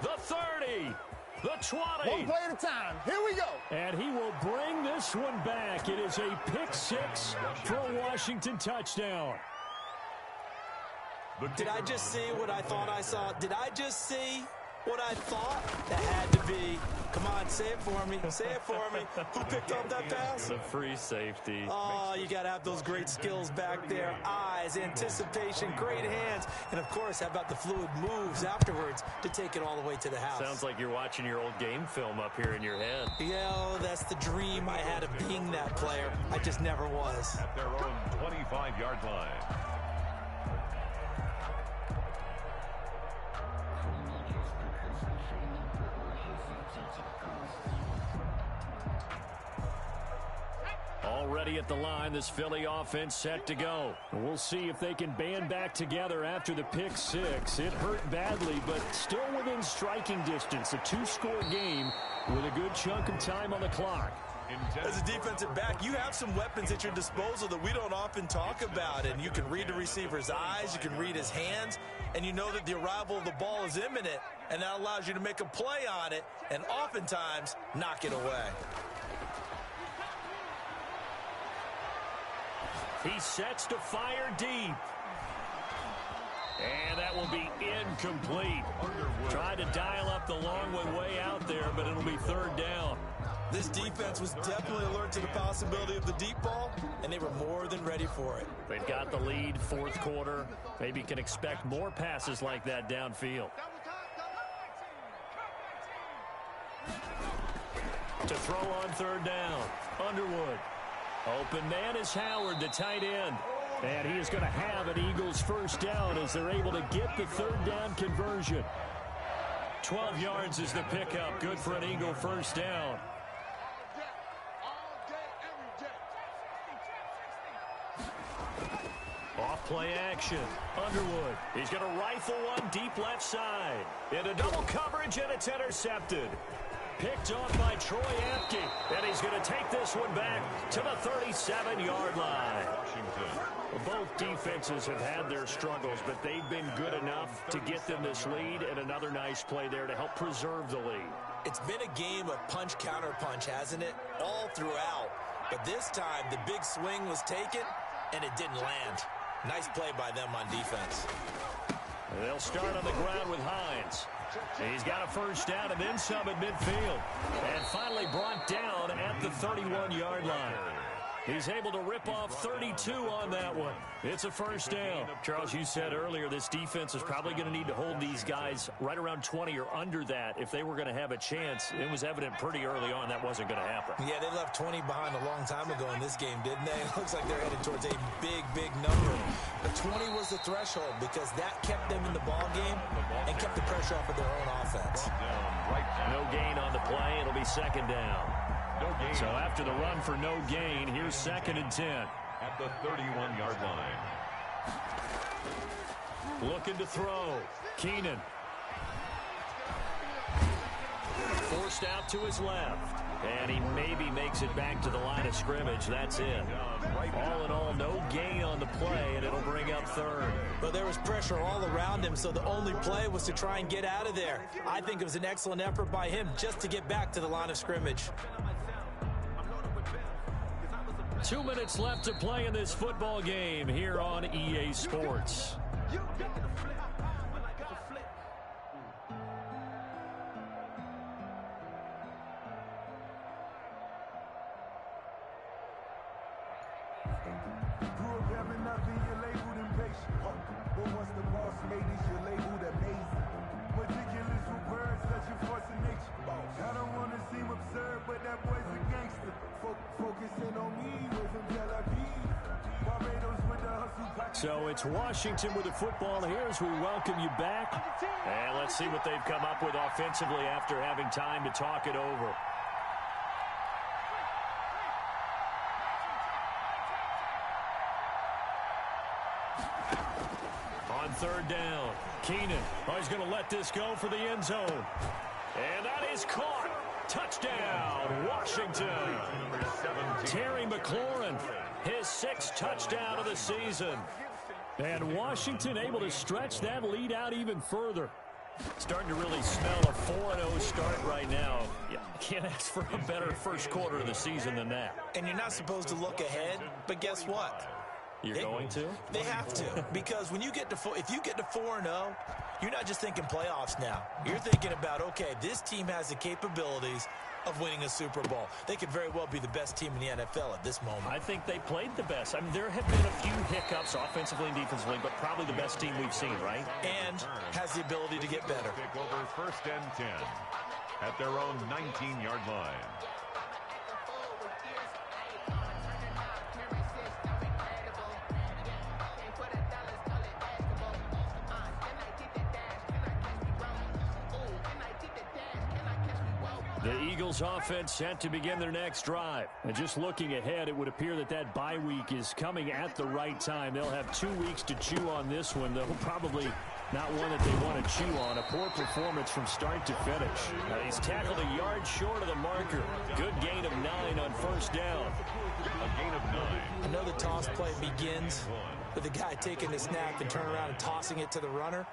Speaker 1: the 30, the 20.
Speaker 6: One play at a time. Here we go.
Speaker 1: And he will bring this one back. It is a pick-6 for a Washington touchdown.
Speaker 3: Did I just see what I thought I saw? Did I just see What I thought, that had to be. Come on, say it for me. Say it for me. Who picked up that pass?
Speaker 1: The free safety.
Speaker 3: Oh, you got to have those great skills back there. Eyes, anticipation, great hands. And, of course, how about the fluid moves afterwards to take it all the way to the house?
Speaker 1: Sounds like you're watching your old game film up here in your head.
Speaker 3: Yeah, oh, that's the dream I had of being that player. I just never was.
Speaker 4: At their own 25-yard line.
Speaker 1: Already at the line, this Philly offense set to go. We'll see if they can band back together after the pick six. It hurt badly, but still within striking distance. A two-score game with a good chunk of time on the clock.
Speaker 3: As a defensive back, you have some weapons at your disposal that we don't often talk about. And you can read the receiver's eyes, you can read his hands, and you know that the arrival of the ball is imminent. And that allows you to make a play on it and oftentimes knock it away.
Speaker 1: He sets to fire deep. And that will be incomplete. Tried to dial up the long way out there, but it'll be third down.
Speaker 3: This defense was definitely alert to the possibility of the deep ball, and they were more than ready for it.
Speaker 1: They've got the lead, fourth quarter. Maybe can expect more passes like that downfield. To throw on third down, Underwood. Open man is Howard, the tight end. And he is going to have an Eagles first down as they're able to get the third down conversion. 12 yards is the pickup. Good for an Eagle first down. Off play action. Underwood. He's going to rifle one deep left side. Into double coverage, and it's intercepted. Picked off by Troy Apke, and he's going to take this one back to the 37-yard line. Both defenses have had their struggles, but they've been good enough to get them this lead, and another nice play there to help preserve the lead.
Speaker 3: It's been a game of punch-counter-punch, hasn't it? All throughout. But this time, the big swing was taken, and it didn't land. Nice play by them on defense.
Speaker 1: They'll start on the ground with Hines. He's got a first down and then some at midfield. And finally brought down at the 31-yard line. He's able to rip off 32 on that one. It's a first down. Charles, you said earlier this defense is probably going to need to hold these guys right around 20 or under that if they were going to have a chance. It was evident pretty early on that wasn't going to happen.
Speaker 3: Yeah, they left 20 behind a long time ago in this game, didn't they? It looks like they're headed towards a big, big number. But 20 was the threshold because that kept them in the ball game and kept the pressure off of their own offense.
Speaker 1: No gain on the play. It'll be second down. So after the run for no gain, here's second and 10.
Speaker 4: At the 31-yard line.
Speaker 1: Looking to throw. Keenan. Forced out to his left. And he maybe makes it back to the line of scrimmage. That's it. All in all, no gain on the play, and it'll bring up third.
Speaker 3: But there was pressure all around him, so the only play was to try and get out of there. I think it was an excellent effort by him just to get back to the line of scrimmage.
Speaker 1: 2 minutes left to play in this football game here on EA Sports. So it's Washington with the football here as we welcome you back. And let's see what they've come up with offensively after having time to talk it over. On third down, Keenan. Oh, he's going to let this go for the end zone. And that is caught. Touchdown, Washington. Terry McLaurin, his sixth touchdown of the season. And Washington able to stretch that lead out even further. Starting to really smell a 4-0 start right now. You can't ask for a better first quarter of the season than that.
Speaker 3: And you're not supposed to look ahead, but guess what?
Speaker 1: You're going to?
Speaker 3: They have to, because when you get to if you get to 4-0, you're not just thinking playoffs now. You're thinking about, okay, this team has the capabilities of winning a Super Bowl. They could very well be the best team in the NFL at this moment.
Speaker 1: I think they played the best. I mean, there have been a few hiccups offensively and defensively, but probably the best team we've seen, right?
Speaker 3: And has the ability to get better.
Speaker 4: Pick over 1st and 10 at their own 19-yard line.
Speaker 1: The Eagles offense set to begin their next drive. And just looking ahead, it would appear that that bye week is coming at the right time. They'll have 2 weeks to chew on this one, though probably not one that they want to chew on. A poor performance from start to finish. He's tackled a yard short of the marker. Good gain of 9 on 1st down.
Speaker 4: A gain of 9.
Speaker 3: I know the toss play begins with the guy taking the snap and turning around and tossing it to the runner.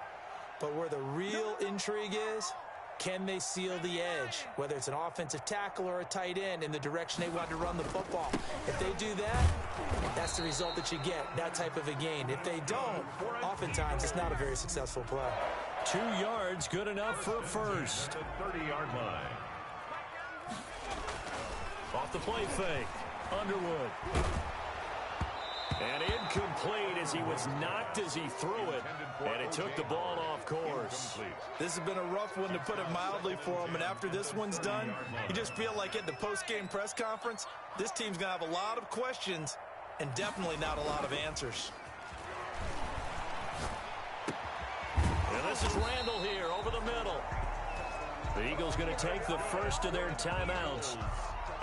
Speaker 3: But where the real intrigue is, can they seal the edge, whether it's an offensive tackle or a tight end, in the direction they want to run the football? If they do that, that's the result that you get, that type of a gain. If they don't, oftentimes it's not a very successful play.
Speaker 1: 2 yards, good enough for a first.
Speaker 4: The 30-yard line.
Speaker 1: Off the play fake, Underwood. And incomplete as he was knocked as he threw it, and it took the ball off course.
Speaker 3: This has been a rough one, to put it mildly, for him, and after this one's done, you just feel like at the post-game press conference, this team's going to have a lot of questions and definitely not a lot of answers.
Speaker 1: And this is Randall here over the middle. The Eagles going to take the first of their timeouts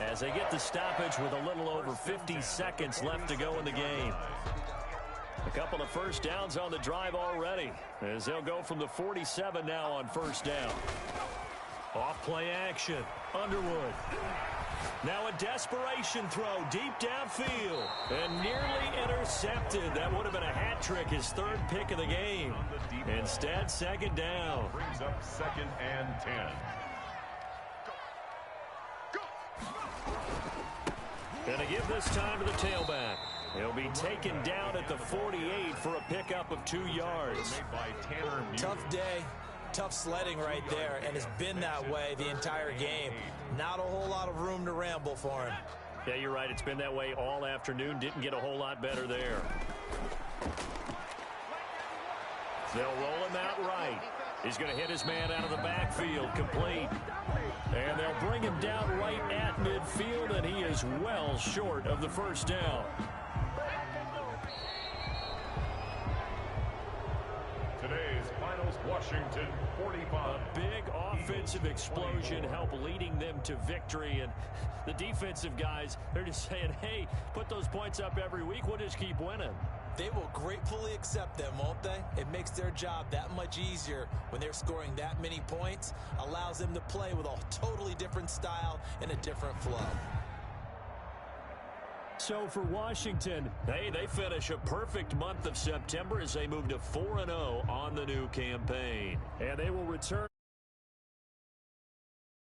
Speaker 1: as they get the stoppage with a little over 50 seconds left to go in the game. A couple of first downs on the drive already, as they'll go from the 47 now on 1st down. Off play action, Underwood. Now a desperation throw deep downfield and nearly intercepted. That would have been a hat trick, his 3rd pick of the game. Instead, 2nd down.
Speaker 4: Brings up 2nd and 10.
Speaker 1: Going to give this time to the tailback. He'll be taken down at the 48 for a pickup of 2 yards.
Speaker 3: Tough day, tough sledding right there, and it's been that way the entire game. Not a whole lot of room to ramble for him.
Speaker 1: Yeah, you're right. It's been that way all afternoon. Didn't get a whole lot better there. They'll roll him out right. He's going to hit his man out of the backfield, complete. And they'll bring him down right at midfield, and he is well short of the 1st down.
Speaker 4: Today's finals, Washington 45.
Speaker 1: A big offensive explosion helped leading them to victory, and the defensive guys, they're just saying, hey, put those points up every week, we'll just keep winning.
Speaker 3: They will gratefully accept them, won't they? It makes their job that much easier when they're scoring that many points. Allows them to play with a totally different style and a different flow.
Speaker 1: So for Washington, hey, they finish a perfect month of September as they move to 4-0 on the new campaign. And they will return